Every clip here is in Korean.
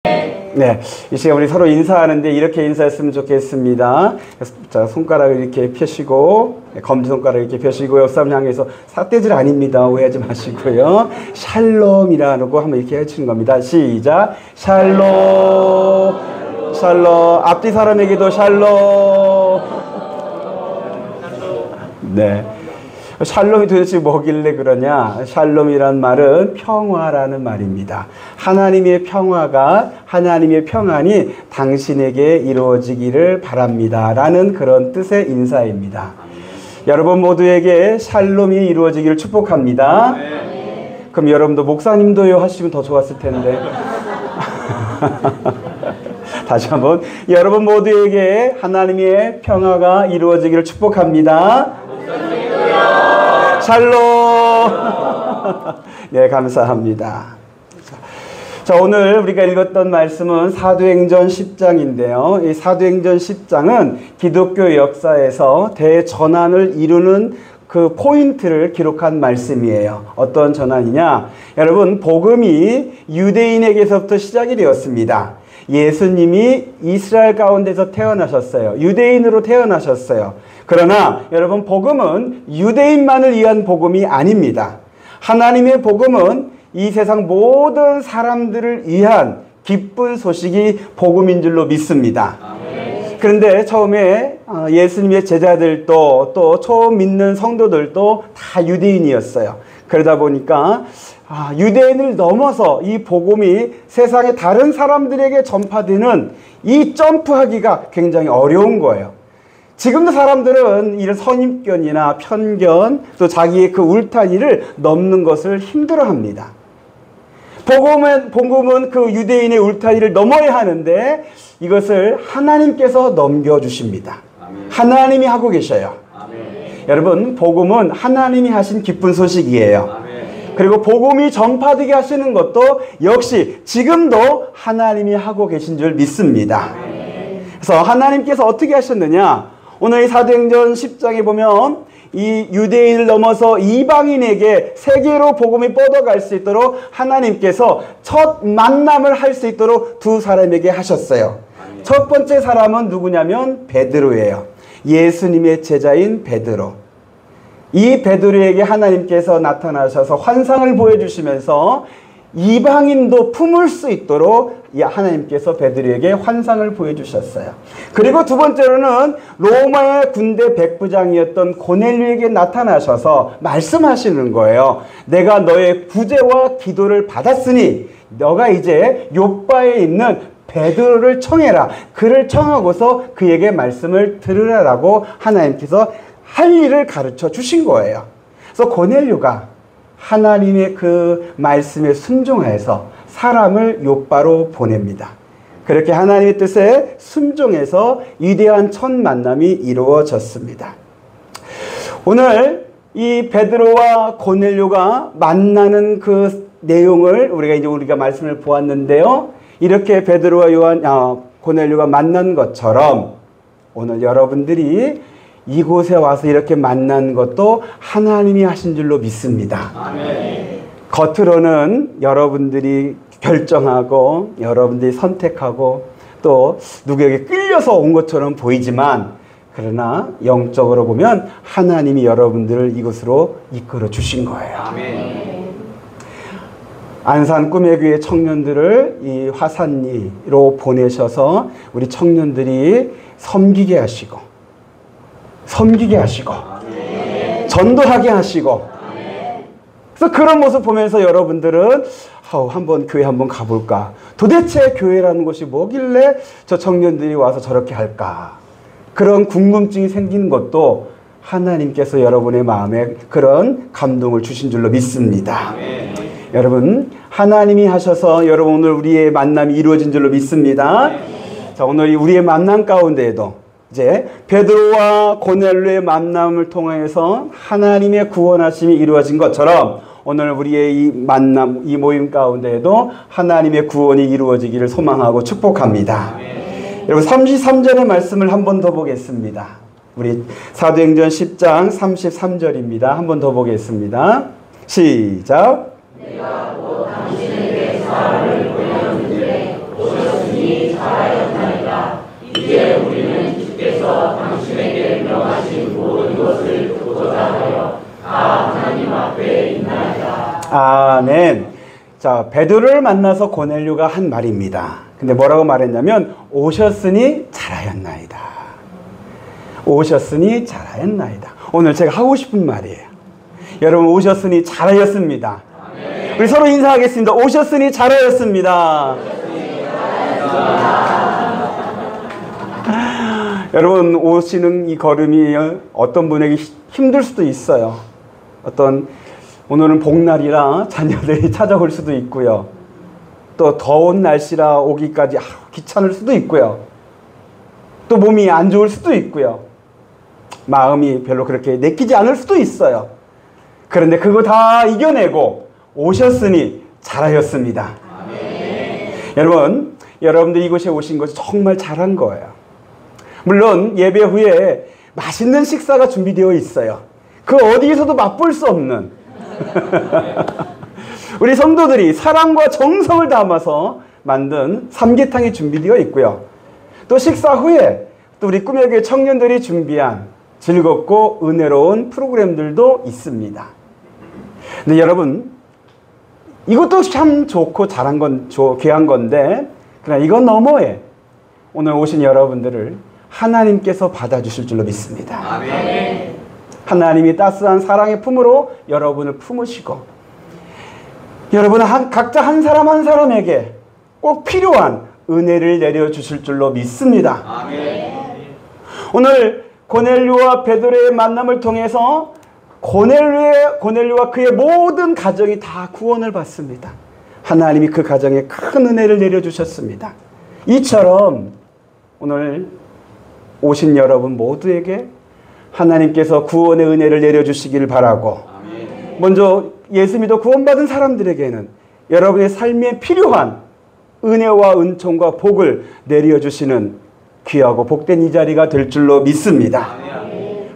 네, 이 시간 우리 서로 인사하는데 이렇게 인사했으면 좋겠습니다. 자, 손가락을 이렇게 펴시고, 검지손가락을 이렇게 펴시고, 옆 사람 향해서 삿대질 아닙니다. 오해하지 마시고요. 샬롬이라고 한번 이렇게 해주는 겁니다. 시작. 샬롬. 샬롬. 앞뒤 사람에게도 샬롬. 네. 샬롬이 도대체 뭐길래 그러냐? 샬롬이란 말은 평화라는 말입니다. 하나님의 평화가, 하나님의 평안이 당신에게 이루어지기를 바랍니다. 라는 그런 뜻의 인사입니다. 여러분 모두에게 샬롬이 이루어지기를 축복합니다. 그럼 여러분도 목사님도요 하시면 더 좋았을 텐데. 다시 한번 여러분 모두에게 하나님의 평화가 이루어지기를 축복합니다. 샬롬. 네, 감사합니다. 자, 오늘 우리가 읽었던 말씀은 사도행전 10장인데요. 이 사도행전 10장은 기독교 역사에서 대전환을 이루는 그 포인트를 기록한 말씀이에요. 어떤 전환이냐? 여러분, 복음이 유대인에게서부터 시작이 되었습니다. 예수님이 이스라엘 가운데서 태어나셨어요. 유대인으로 태어나셨어요. 그러나 여러분, 복음은 유대인만을 위한 복음이 아닙니다. 하나님의 복음은 이 세상 모든 사람들을 위한 기쁜 소식이 복음인 줄로 믿습니다. 그런데 처음에 예수님의 제자들도 또 처음 믿는 성도들도 다 유대인이었어요. 그러다 보니까 유대인을 넘어서 이 복음이 세상의 다른 사람들에게 전파되는 이 점프하기가 굉장히 어려운 거예요. 지금도 사람들은 이런 선입견이나 편견, 또 자기의 그 울타리를 넘는 것을 힘들어합니다. 복음은 그 유대인의 울타리를 넘어야 하는데 이것을 하나님께서 넘겨주십니다. 하나님이 하고 계셔요. 여러분, 복음은 하나님이 하신 기쁜 소식이에요. 그리고 복음이 전파되게 하시는 것도 역시 지금도 하나님이 하고 계신 줄 믿습니다. 그래서 하나님께서 어떻게 하셨느냐? 오늘 이 사도행전 10장에 보면 이 유대인을 넘어서 이방인에게 세계로 복음이 뻗어갈 수 있도록 하나님께서 첫 만남을 할 수 있도록 두 사람에게 하셨어요. 첫 번째 사람은 누구냐면 베드로예요. 예수님의 제자인 베드로. 이 베드로에게 하나님께서 나타나셔서 환상을 보여주시면서 이방인도 품을 수 있도록 하나님께서 베드로에게 환상을 보여주셨어요. 그리고 두 번째로는 로마의 군대 백부장이었던 고넬료에게 나타나셔서 말씀하시는 거예요. 내가 너의 구제와 기도를 받았으니 너가 이제 요빠에 있는 베드로를 청해라. 그를 청하고서 그에게 말씀을 들으라라고 하나님께서 할 일을 가르쳐 주신 거예요. 그래서 고넬료가 하나님의 그 말씀에 순종해서 사람을 요빠로 보냅니다. 그렇게 하나님의 뜻에 순종해서 위대한 첫 만남이 이루어졌습니다. 오늘 이 베드로와 고넬료가 만나는 그 내용을 우리가 말씀을 보았는데요. 이렇게 베드로와 고넬료가 만난 것처럼 오늘 여러분들이 이곳에 와서 이렇게 만난 것도 하나님이 하신 줄로 믿습니다. 아멘. 겉으로는 여러분들이 결정하고 여러분들이 선택하고 또 누구에게 끌려서 온 것처럼 보이지만 그러나 영적으로 보면 하나님이 여러분들을 이곳으로 이끌어 주신 거예요. 아멘. 안산 꿈의 교회 청년들을 이 화산리로 보내셔서 우리 청년들이 섬기게 하시고 전도하게 하시고 그래서 그런 모습 보면서 여러분들은 한번 교회 한번 가볼까? 도대체 교회라는 곳이 뭐길래 저 청년들이 와서 저렇게 할까? 그런 궁금증이 생기는 것도 하나님께서 여러분의 마음에 그런 감동을 주신 줄로 믿습니다. 여러분, 하나님이 하셔서 여러분 오늘 우리의 만남이 이루어진 줄로 믿습니다. 자, 오늘 우리의 만남 가운데에도 이제 베드로와 고넬료의 만남을 통해서 하나님의 구원하심이 이루어진 것처럼 오늘 우리의 이 만남, 이 모임 가운데에도 하나님의 구원이 이루어지기를 소망하고 축복합니다. 여러분 33절의 말씀을 한 번 더 보겠습니다. 우리 사도행전 10장 33절입니다. 한 번 더 보겠습니다. 시작. 내가 곧 당신에게 사람을 보내었는데 아멘. 자, 베드로를 만나서 고넬료가 한 말입니다. 근데 뭐라고 말했냐면 오셨으니 잘하였나이다. 오셨으니 잘하였나이다. 오늘 제가 하고 싶은 말이에요. 여러분, 오셨으니 잘하였습니다. 우리 서로 인사하겠습니다. 오셨으니 잘하였습니다. 여러분, 오시는 이 걸음이 어떤 분에게 힘들 수도 있어요. 오늘은 복날이라 자녀들이 찾아올 수도 있고요. 또 더운 날씨라 오기까지 귀찮을 수도 있고요. 또 몸이 안 좋을 수도 있고요. 마음이 별로 그렇게 내키지 않을 수도 있어요. 그런데 그거 다 이겨내고 오셨으니 잘하였습니다. 여러분, 여러분들 이곳에 오신 것이 정말 잘한 거예요. 물론 예배 후에 맛있는 식사가 준비되어 있어요. 그 어디에서도 맛볼 수 없는 우리 성도들이 사랑과 정성을 담아서 만든 삼계탕이 준비되어 있고요. 또 식사 후에 또 우리 꿈의 교회 청년들이 준비한 즐겁고 은혜로운 프로그램들도 있습니다. 근데 여러분, 이것도 참 좋고 잘한 건 귀한 건데, 그러나 이건 너머에 오늘 오신 여러분들을 하나님께서 받아주실 줄로 믿습니다. 아멘. 하나님이 따스한 사랑의 품으로 여러분을 품으시고, 여러분 각자 한 사람 한 사람에게 꼭 필요한 은혜를 내려주실 줄로 믿습니다. 아멘. 오늘 고넬료와 베드로의 만남을 통해서 고넬료와 그의 모든 가정이 다 구원을 받습니다. 하나님이 그 가정에 큰 은혜를 내려주셨습니다. 이처럼 오늘 오신 여러분 모두에게 하나님께서 구원의 은혜를 내려주시기를 바라고, 먼저 예수 믿어 구원받은 사람들에게는 여러분의 삶에 필요한 은혜와 은총과 복을 내려주시는 귀하고 복된 이 자리가 될 줄로 믿습니다.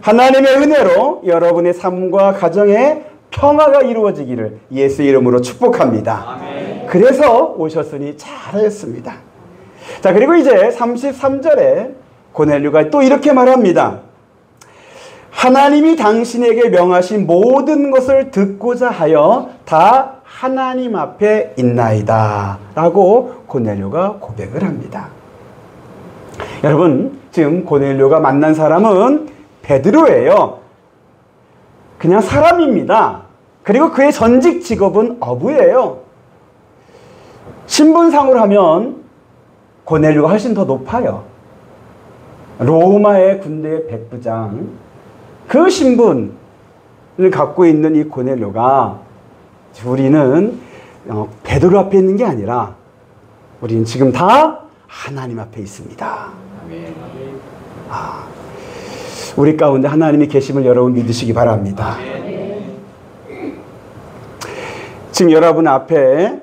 하나님의 은혜로 여러분의 삶과 가정에 평화가 이루어지기를 예수 이름으로 축복합니다. 그래서 오셨으니 잘하였습니다. 자, 그리고 이제 33절에 고넬료가 또 이렇게 말합니다. 하나님이 당신에게 명하신 모든 것을 듣고자 하여 다 하나님 앞에 있나이다 라고 고넬료가 고백을 합니다. 여러분, 지금 고넬료가 만난 사람은 베드로예요. 그냥 사람입니다. 그리고 그의 전직 직업은 어부예요. 신분상으로 하면 고넬료가 훨씬 더 높아요. 로마의 군대의 백부장, 그 신분을 갖고 있는 이 고넬료가 우리는 베드로 앞에 있는 게 아니라 우리는 지금 다 하나님 앞에 있습니다. 우리 가운데 하나님이 계심을 여러분 믿으시기 바랍니다. 지금 여러분 앞에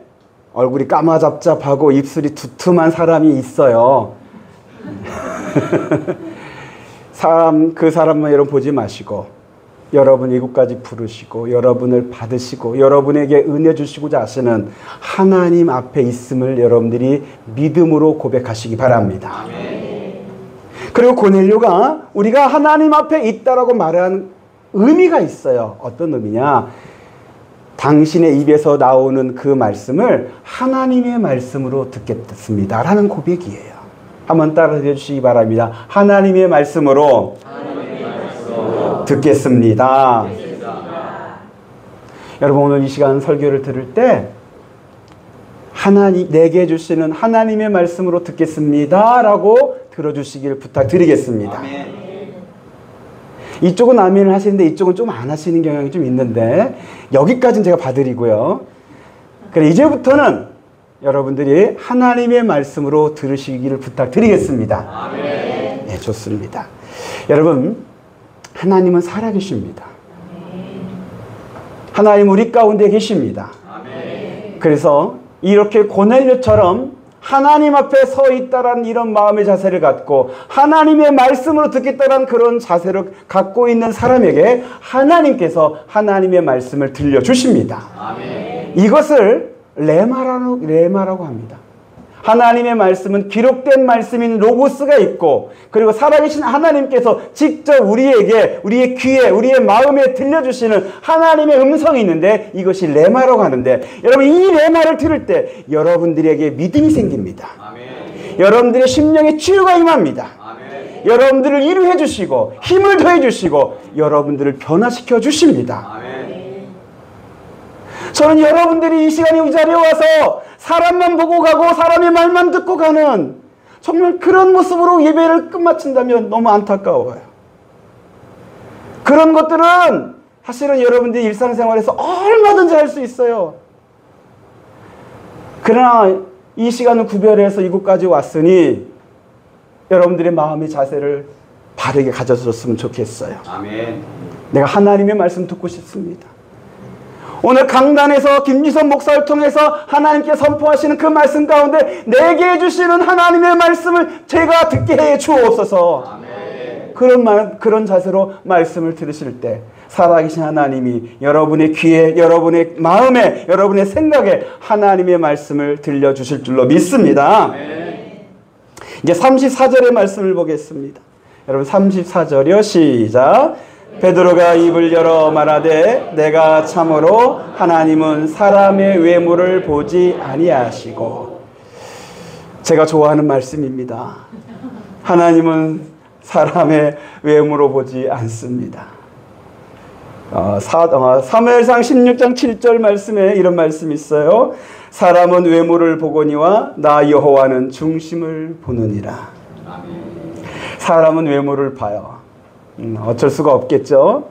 얼굴이 까마잡잡하고 입술이 두툼한 사람이 있어요. 그 사람만 여러분 보지 마시고 여러분 이곳까지 부르시고 여러분을 받으시고 여러분에게 은혜 주시고자 하시는 하나님 앞에 있음을 여러분들이 믿음으로 고백하시기 바랍니다. 그리고 고넬료가 우리가 하나님 앞에 있다라고 말한 의미가 있어요. 어떤 의미냐? 당신의 입에서 나오는 그 말씀을 하나님의 말씀으로 듣겠습니다 라는 고백이에요. 한번 따라해 주시기 바랍니다. 하나님의 말씀으로 듣겠습니다. 여러분, 오늘 이 시간 설교를 들을 때 내게 주시는 하나님의 말씀으로 듣겠습니다 라고 들어주시길 부탁드리겠습니다. 아멘. 이쪽은 아멘을 하시는데 이쪽은 좀 안 하시는 경향이 좀 있는데 여기까지는 제가 봐드리고요. 그래, 이제부터는 여러분들이 하나님의 말씀으로 들으시기를 부탁드리겠습니다. 아멘. 네, 좋습니다. 여러분, 하나님은 살아계십니다. 하나님 우리 가운데 계십니다. 아멘. 그래서 이렇게 고넬료처럼 하나님 앞에 서 있다라는 이런 마음의 자세를 갖고 하나님의 말씀으로 듣겠다라는 그런 자세를 갖고 있는 사람에게 하나님께서 하나님의 말씀을 들려주십니다. 아멘. 이것을 레마라고 합니다. 하나님의 말씀은 기록된 말씀인 로고스가 있고, 그리고 살아계신 하나님께서 직접 우리에게, 우리의 귀에, 우리의 마음에 들려주시는 하나님의 음성이 있는데, 이것이 레마라고 하는데, 여러분 이 레마를 들을 때 여러분들에게 믿음이 생깁니다. 아멘. 여러분들의 심령에 치유가 임합니다. 아멘. 여러분들을 위로해 주시고 힘을 더해 주시고 여러분들을 변화시켜 주십니다. 아멘. 저는 여러분들이 이 시간에 이 자리에 와서 사람만 보고 가고 사람의 말만 듣고 가는 정말 그런 모습으로 예배를 끝마친다면 너무 안타까워요. 그런 것들은 사실은 여러분들이 일상생활에서 얼마든지 할 수 있어요. 그러나 이 시간을 구별해서 이곳까지 왔으니 여러분들의 마음의 자세를 바르게 가져줬으면 좋겠어요. 아멘. 내가 하나님의 말씀 듣고 싶습니다. 오늘 강단에서 김유선 목사를 통해서 하나님께 선포하시는 그 말씀 가운데 내게 해주시는 하나님의 말씀을 제가 듣게 해 주옵소서. 아멘. 그런 자세로 말씀을 들으실 때 살아계신 하나님이 여러분의 귀에, 여러분의 마음에, 여러분의 생각에 하나님의 말씀을 들려주실 줄로 믿습니다. 아멘. 이제 34절의 말씀을 보겠습니다. 여러분 34절이요. 시작. 베드로가 입을 열어 말하되 내가 참으로 하나님은 사람의 외모를 보지 아니하시고. 제가 좋아하는 말씀입니다. 하나님은 사람의 외모로 보지 않습니다. 사무엘상 16장 7절 말씀에 이런 말씀이 있어요. 사람은 외모를 보거니와 나 여호와는 중심을 보느니라. 사람은 외모를 봐요. 어쩔 수가 없겠죠.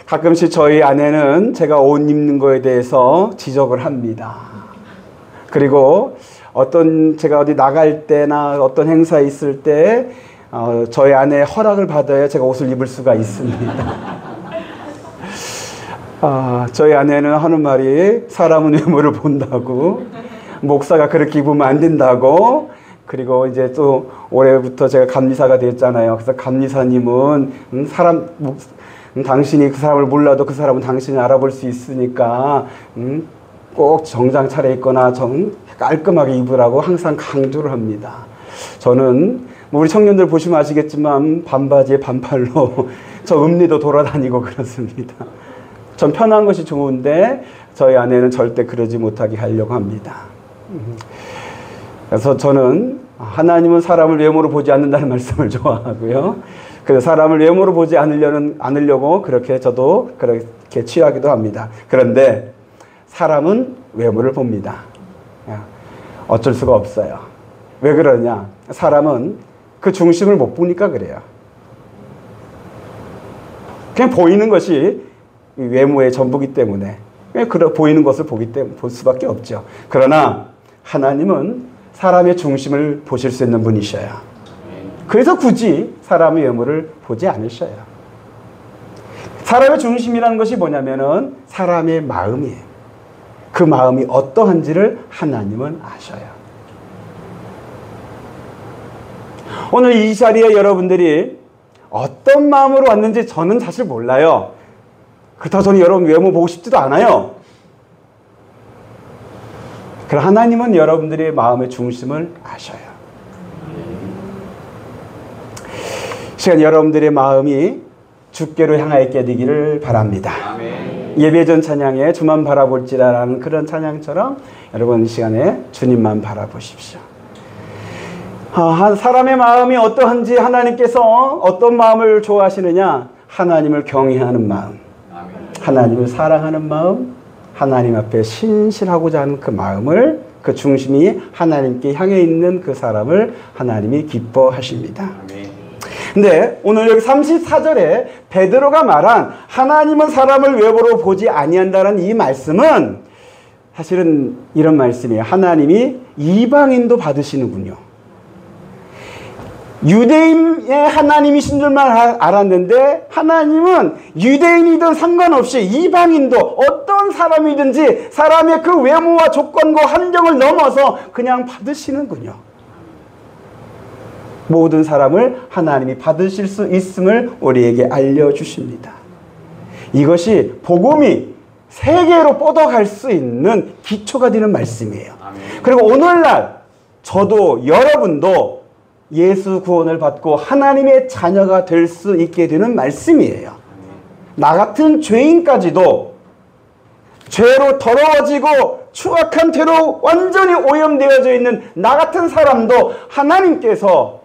가끔씩 저희 아내는 제가 옷 입는 거에 대해서 지적을 합니다. 그리고 제가 어디 나갈 때나 어떤 행사에 있을 때 저희 아내의 허락을 받아야 제가 옷을 입을 수가 있습니다. 저희 아내는 하는 말이 사람은 외모를 본다고, 목사가 그렇게 입으면 안 된다고. 그리고 이제 또 올해부터 제가 감리사가 됐잖아요. 그래서 감리사님은 당신이 그 사람을 몰라도 그 사람은 당신을 알아볼 수 있으니까 꼭 정장 차려입거나 깔끔하게 입으라고 항상 강조를 합니다. 저는 우리 청년들 보시면 아시겠지만 반바지에 반팔로 저 읍내도 돌아다니고 그렇습니다. 전 편한 것이 좋은데 저희 아내는 절대 그러지 못하게 하려고 합니다. 그래서 저는 하나님은 사람을 외모로 보지 않는다는 말씀을 좋아하고요. 그래서 사람을 외모로 보지 않으려고 그렇게 저도 그렇게 취하기도 합니다. 그런데 사람은 외모를 봅니다. 어쩔 수가 없어요. 왜 그러냐? 사람은 그 중심을 못 보니까 그래요. 그냥 보이는 것이 외모의 전부기 때문에 그냥 보이는 것을 볼 수밖에 없죠. 그러나 하나님은 사람의 중심을 보실 수 있는 분이셔요. 그래서 굳이 사람의 외모를 보지 않으셔요. 사람의 중심이라는 것이 뭐냐면은 사람의 마음이에요. 그 마음이 어떠한지를 하나님은 아셔요. 오늘 이 자리에 여러분들이 어떤 마음으로 왔는지 저는 사실 몰라요. 그렇다고 저는 여러분 외모 보고 싶지도 않아요. 그러나 하나님은 여러분들의 마음의 중심을 아셔요. 시간 여러분들의 마음이 주께로 향하였게 되기를 바랍니다. 아멘. 예배전 찬양에 주만 바라볼지라라는 그런 찬양처럼 여러분 이 시간에 주님만 바라보십시오. 사람의 마음이 어떠한지 하나님께서 어떤 마음을 좋아하시느냐? 하나님을 경외하는 마음, 아멘. 하나님을 사랑하는 마음, 하나님 앞에 신실하고자 하는 그 마음을, 그 중심이 하나님께 향해 있는 그 사람을 하나님이 기뻐하십니다. 근데 오늘 여기 34절에 베드로가 말한 하나님은 사람을 외모로 보지 아니한다는 이 말씀은 사실은 이런 말씀이에요. 하나님이 이방인도 받으시는군요. 유대인의 하나님이신 줄만 알았는데 하나님은 유대인이든 상관없이 이방인도 어떤 사람이든지 사람의 그 외모와 조건과 환경을 넘어서 그냥 받으시는군요. 모든 사람을 하나님이 받으실 수 있음을 우리에게 알려주십니다. 이것이 복음이 세계로 뻗어갈 수 있는 기초가 되는 말씀이에요. 그리고 오늘날 저도 여러분도 예수 구원을 받고 하나님의 자녀가 될 수 있게 되는 말씀이에요. 나 같은 죄인까지도 죄로 더러워지고 추악한 죄로 완전히 오염되어져 있는 나 같은 사람도 하나님께서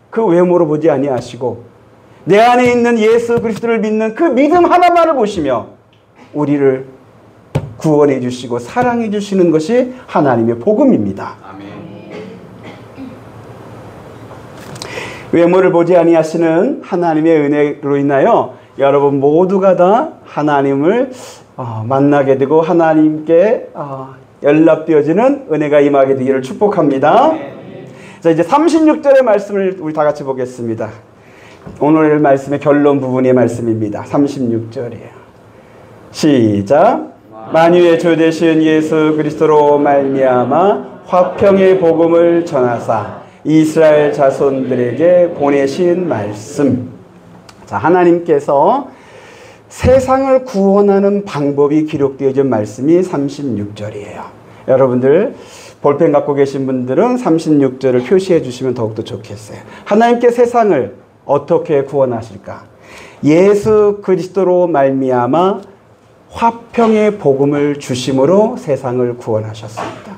그 외모로 보지 아니하시고 내 안에 있는 예수 그리스도를 믿는 그 믿음 하나만을 보시며 우리를 구원해 주시고 사랑해 주시는 것이 하나님의 복음입니다. 아멘. 외모를 보지 아니하시는 하나님의 은혜로 인하여 여러분 모두가 다 하나님을 만나게 되고 하나님께 연락되어지는 은혜가 임하게 되기를 축복합니다. 자, 이제 36절의 말씀을 우리 다 같이 보겠습니다. 오늘 말씀의 결론 부분의 말씀입니다. 36절이에요. 시작. 만유의 주 되신 예수 그리스도로 말미암아 화평의 복음을 전하사 이스라엘 자손들에게 보내신 말씀. 자, 하나님께서 세상을 구원하는 방법이 기록되어진 말씀이 36절이에요. 여러분들 볼펜 갖고 계신 분들은 36절을 표시해 주시면 더욱더 좋겠어요. 하나님께 세상을 어떻게 구원하실까? 예수 그리스도로 말미암아 화평의 복음을 주심으로 세상을 구원하셨습니다.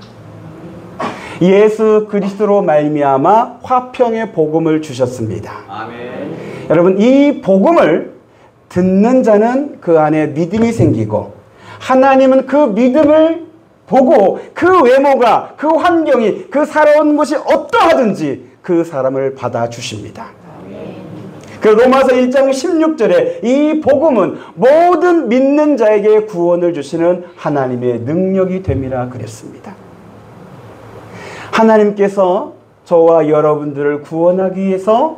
예수 그리스도로 말미암아 화평의 복음을 주셨습니다. 아멘. 여러분 이 복음을 듣는 자는 그 안에 믿음이 생기고 하나님은 그 믿음을 보고 그 외모가 그 환경이 그 살아온 것이 어떠하든지 그 사람을 받아주십니다. 그 로마서 1장 16절에 이 복음은 모든 믿는 자에게 구원을 주시는 하나님의 능력이 됨이라 그랬습니다. 하나님께서 저와 여러분들을 구원하기 위해서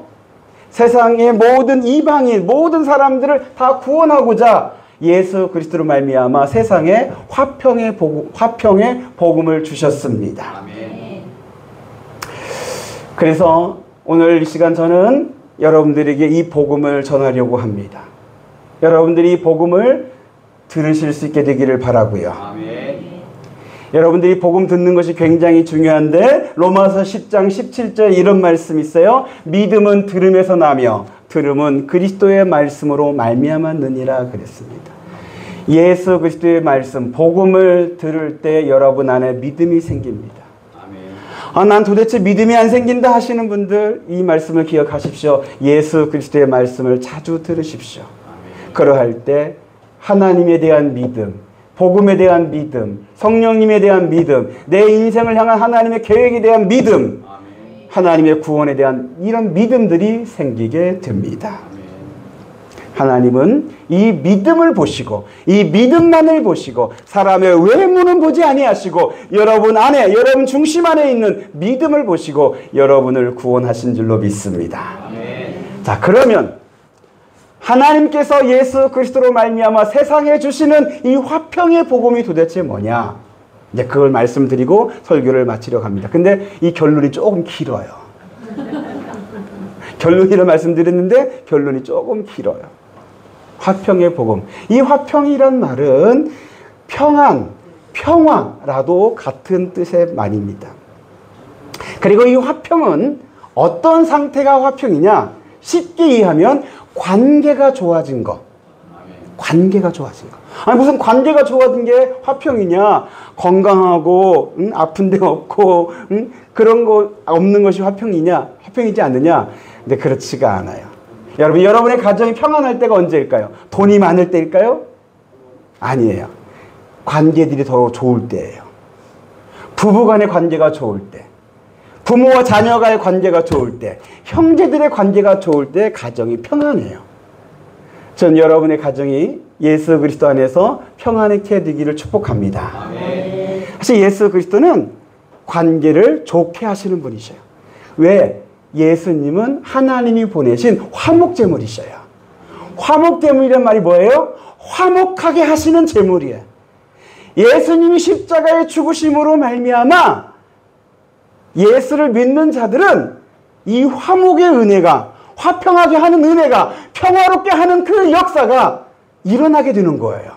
세상의 모든 이방인 모든 사람들을 다 구원하고자 예수 그리스도로 말미암아 세상에 화평의 복음을 주셨습니다. 아멘. 그래서 오늘 이 시간 저는 여러분들에게 이 복음을 전하려고 합니다. 여러분들이 이 복음을 들으실 수 있게 되기를 바라고요. 아멘. 여러분들이 복음 듣는 것이 굉장히 중요한데 로마서 10장 17절 이런 말씀이 있어요. 믿음은 들음에서 나며 들음은 그리스도의 말씀으로 말미암았느니라 그랬습니다. 예수 그리스도의 말씀 복음을 들을 때 여러분 안에 믿음이 생깁니다. 난 도대체 믿음이 안 생긴다 하시는 분들 이 말씀을 기억하십시오. 예수 그리스도의 말씀을 자주 들으십시오. 그러할 때 하나님에 대한 믿음, 복음에 대한 믿음, 성령님에 대한 믿음, 내 인생을 향한 하나님의 계획에 대한 믿음, 하나님의 구원에 대한 이런 믿음들이 생기게 됩니다. 하나님은 이 믿음을 보시고 이 믿음만을 보시고 사람의 외모는 보지 아니하시고 여러분 안에 여러분 중심 안에 있는 믿음을 보시고 여러분을 구원하신 줄로 믿습니다. 아멘. 자, 그러면 하나님께서 예수 그리스도로 말미암아 세상에 주시는 이 화평의 복음이 도대체 뭐냐? 이제 그걸 말씀드리고 설교를 마치려 합니다. 근데 이 결론이 조금 길어요. 결론이라 말씀드렸는데 결론이 조금 길어요. 화평의 복음. 이 화평이란 말은 평안, 평화라도 같은 뜻의 말입니다. 그리고 이 화평은 어떤 상태가 화평이냐? 쉽게 이해하면 관계가 좋아진 거. 관계가 좋아진 거. 아니 무슨 관계가 좋아진 게 화평이냐? 건강하고 아픈 데 없고 그런 거 없는 것이 화평이냐? 화평이지 않느냐? 근데 그렇지가 않아요. 여러분, 여러분의 가정이 평안할 때가 언제일까요? 돈이 많을 때일까요? 아니에요. 관계들이 더 좋을 때예요. 부부간의 관계가 좋을 때, 부모와 자녀가의 관계가 좋을 때, 형제들의 관계가 좋을 때 가정이 평안해요. 전 여러분의 가정이 예수 그리스도 안에서 평안하게 되기를 축복합니다. 아멘. 사실 예수 그리스도는 관계를 좋게 하시는 분이셔요. 왜? 예수님은 하나님이 보내신 화목제물이셔요. 화목제물이란 말이 뭐예요? 화목하게 하시는 제물이에요. 예수님이 십자가의 죽으심으로 말미암아 예수를 믿는 자들은 이 화목의 은혜가, 화평하게 하는 은혜가, 평화롭게 하는 그 역사가 일어나게 되는 거예요.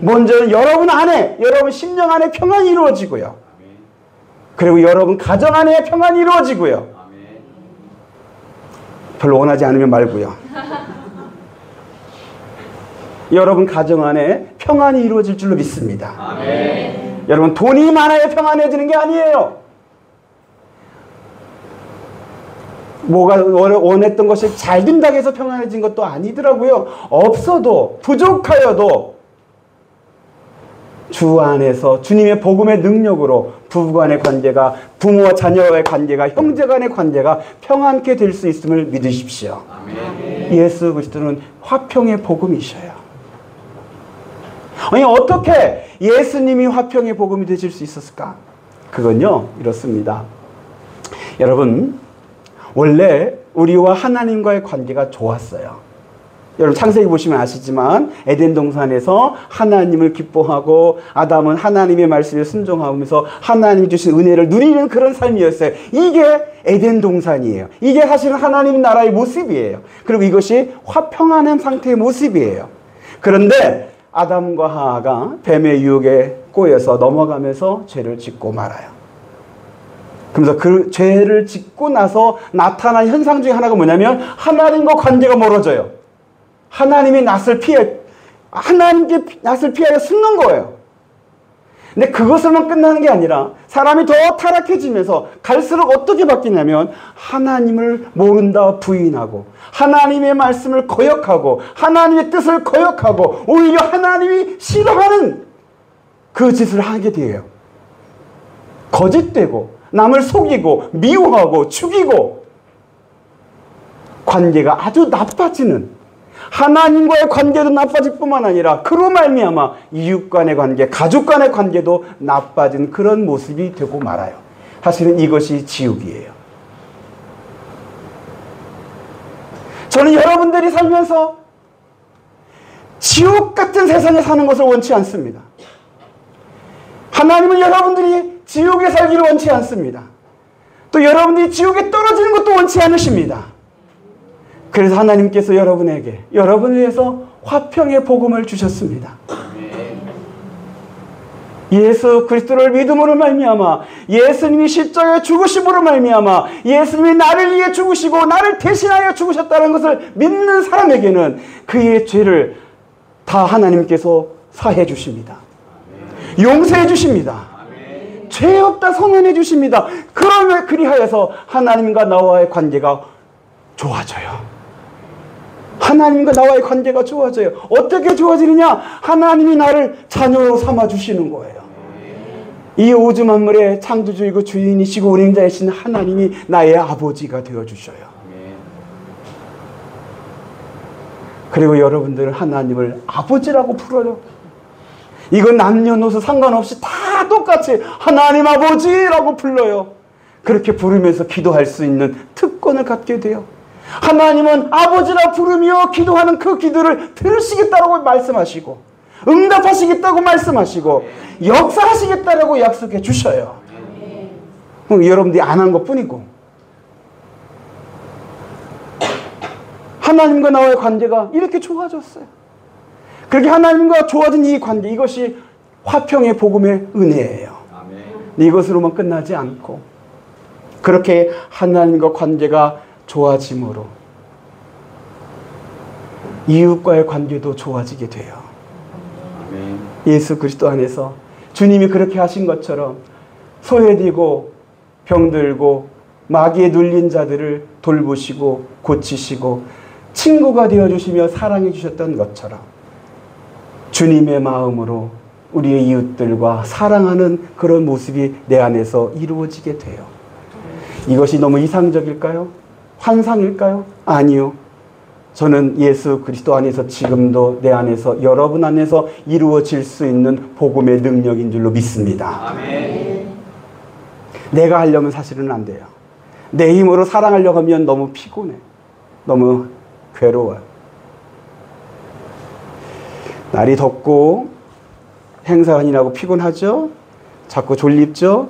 먼저는 여러분 안에, 여러분 심령 안에 평안이 이루어지고요. 그리고 여러분 가정 안에 평안이 이루어지고요. 별로 원하지 않으면 말고요. 여러분 가정 안에 평안이 이루어질 줄로 믿습니다. 아멘. 여러분 돈이 많아야 평안해지는 게 아니에요. 뭐가 원했던 것이 잘 된다고 해서 평안해진 것도 아니더라고요. 없어도 부족하여도 주 안에서 주님의 복음의 능력으로 부부 간의 관계가, 부모와 자녀의 관계가, 형제 간의 관계가 평안케 될 수 있음을 믿으십시오. 아멘. 예수 그리스도는 화평의 복음이셔요. 아니 어떻게 예수님이 화평의 복음이 되실 수 있었을까? 그건요 이렇습니다. 여러분 원래 우리와 하나님과의 관계가 좋았어요. 여러분 창세기 보시면 아시지만 에덴 동산에서 하나님을 기뻐하고 아담은 하나님의 말씀에 순종하면서 하나님이 주신 은혜를 누리는 그런 삶이었어요. 이게 에덴 동산이에요. 이게 사실은 하나님 나라의 모습이에요. 그리고 이것이 화평하는 상태의 모습이에요. 그런데 아담과 하와가 뱀의 유혹에 꼬여서 넘어가면서 죄를 짓고 말아요. 그러면서 그 죄를 짓고 나서 나타난 현상 중에 하나가 뭐냐면 하나님과 관계가 멀어져요. 하나님의 낯을 하나님께 낯을 피하여 숨는 거예요. 근데 그것으로만 끝나는 게 아니라 사람이 더 타락해지면서 갈수록 어떻게 바뀌냐면 하나님을 모른다 부인하고 하나님의 말씀을 거역하고 하나님의 뜻을 거역하고 오히려 하나님이 싫어하는 그 짓을 하게 돼요. 거짓되고 남을 속이고 미워하고 죽이고 관계가 아주 나빠지는, 하나님과의 관계도 나빠질 뿐만 아니라 그로 말미암아 이웃 간의 관계, 가족 간의 관계도 나빠진 그런 모습이 되고 말아요. 사실은 이것이 지옥이에요. 저는 여러분들이 살면서 지옥 같은 세상에 사는 것을 원치 않습니다. 하나님은 여러분들이 지옥에 살기를 원치 않습니다. 또 여러분들이 지옥에 떨어지는 것도 원치 않으십니다. 그래서 하나님께서 여러분에게, 여러분을 위해서 화평의 복음을 주셨습니다. 예수 그리스도를 믿음으로 말미암아, 예수님이 십자가에 죽으심으로 말미암아, 예수님이 나를 위해 죽으시고 나를 대신하여 죽으셨다는 것을 믿는 사람에게는 그의 죄를 다 하나님께서 사해 주십니다. 용서해 주십니다. 죄 없다 선언해 주십니다. 그러면 그리하여서 하나님과 나와의 관계가 좋아져요. 하나님과 나와의 관계가 좋아져요. 어떻게 좋아지느냐? 하나님이 나를 자녀로 삼아주시는 거예요. 이 우주 만물의 창조주이고 주인이시고 운행자이신 하나님이 나의 아버지가 되어주셔요. 그리고 여러분들은 하나님을 아버지라고 불러요. 이건 남녀노소 상관없이 다 똑같이 하나님 아버지라고 불러요. 그렇게 부르면서 기도할 수 있는 특권을 갖게 돼요. 하나님은 아버지라 부르며 기도하는 그 기도를 들으시겠다고 말씀하시고 응답하시겠다고 말씀하시고 역사하시겠다고 약속해 주셔요. 여러분들이 안 한 것뿐이고 하나님과 나와의 관계가 이렇게 좋아졌어요. 그렇게 하나님과 좋아진 이 관계, 이것이 화평의 복음의 은혜예요. 이것으로만 끝나지 않고 그렇게 하나님과 관계가 좋아짐으로 이웃과의 관계도 좋아지게 돼요. 예수 그리스도 안에서 주님이 그렇게 하신 것처럼 소외되고 병들고 마귀에 눌린 자들을 돌보시고 고치시고 친구가 되어주시며 사랑해 주셨던 것처럼 주님의 마음으로 우리의 이웃들과 사랑하는 그런 모습이 내 안에서 이루어지게 돼요. 이것이 너무 이상적일까요? 환상일까요? 아니요. 저는 예수 그리스도 안에서 지금도 내 안에서 여러분 안에서 이루어질 수 있는 복음의 능력인 줄로 믿습니다. 아멘. 내가 하려면 사실은 안 돼요. 내 힘으로 사랑하려고 하면 너무 피곤해. 너무 괴로워요. 날이 덥고 행사 아니라고 피곤하죠? 자꾸 졸립죠?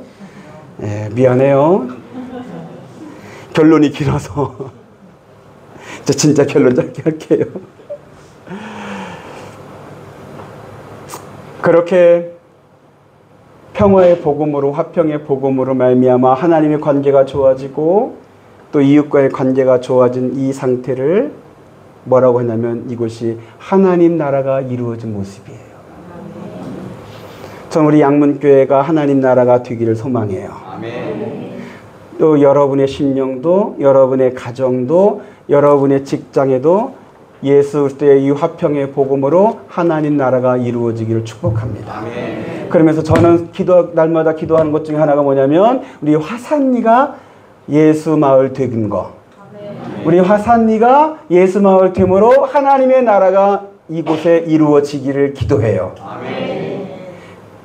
미안해요. 결론이 길어서 진짜 결론 짧게 할게요. 그렇게 평화의 복음으로, 화평의 복음으로 말미암아 하나님의 관계가 좋아지고 또 이웃과의 관계가 좋아진 이 상태를 뭐라고 했냐면 이것이 하나님 나라가 이루어진 모습이에요. 전 우리 양문교회가 하나님 나라가 되기를 소망해요. 또 여러분의 심령도, 여러분의 가정도, 여러분의 직장에도 예수 그리스도의 이 화평의 복음으로 하나님 나라가 이루어지기를 축복합니다. 그러면서 저는 날마다 기도하는 것 중에 하나가 뭐냐면 우리 화산리가 예수 마을 되는 거. 우리 화산리가 예수 마을 됨으로 하나님의 나라가 이곳에 이루어지기를 기도해요.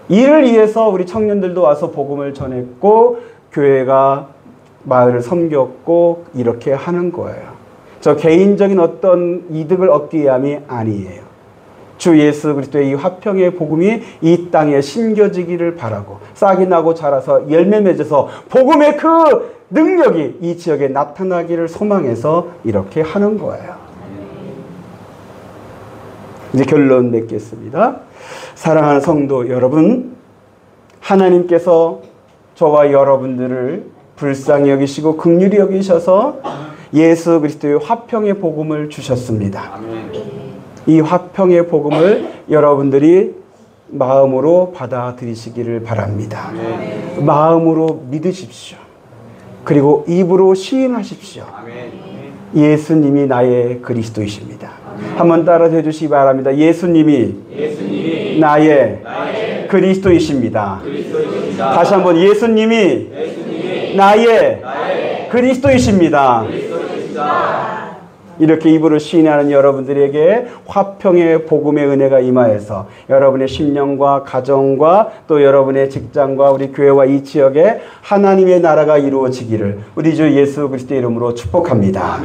이를 위해서 우리 청년들도 와서 복음을 전했고 교회가 마을을 섬겼고 이렇게 하는 거예요. 저 개인적인 어떤 이득을 얻기 위함이 아니에요. 주 예수 그리스도의 이 화평의 복음이 이 땅에 심겨지기를 바라고 싹이 나고 자라서 열매 맺어서 복음의 그 능력이 이 지역에 나타나기를 소망해서 이렇게 하는 거예요. 이제 결론 맺겠습니다. 사랑하는 성도 여러분, 하나님께서 저와 여러분들을 불쌍히 여기시고 긍휼히 여기셔서 예수 그리스도의 화평의 복음을 주셨습니다. 이 화평의 복음을 여러분들이 마음으로 받아들이시기를 바랍니다. 마음으로 믿으십시오. 그리고 입으로 시인하십시오. 예수님이 나의 그리스도이십니다. 한번 따라해 주시기 바랍니다. 예수님이 나의 그리스도이십니다. 다시 한번 예수님이 나의 그리스도이십니다. 이렇게 입으로 시인하는 여러분들에게 화평의 복음의 은혜가 임하여서 여러분의 심령과 가정과 또 여러분의 직장과 우리 교회와 이 지역에 하나님의 나라가 이루어지기를 우리 주 예수 그리스도의 이름으로 축복합니다.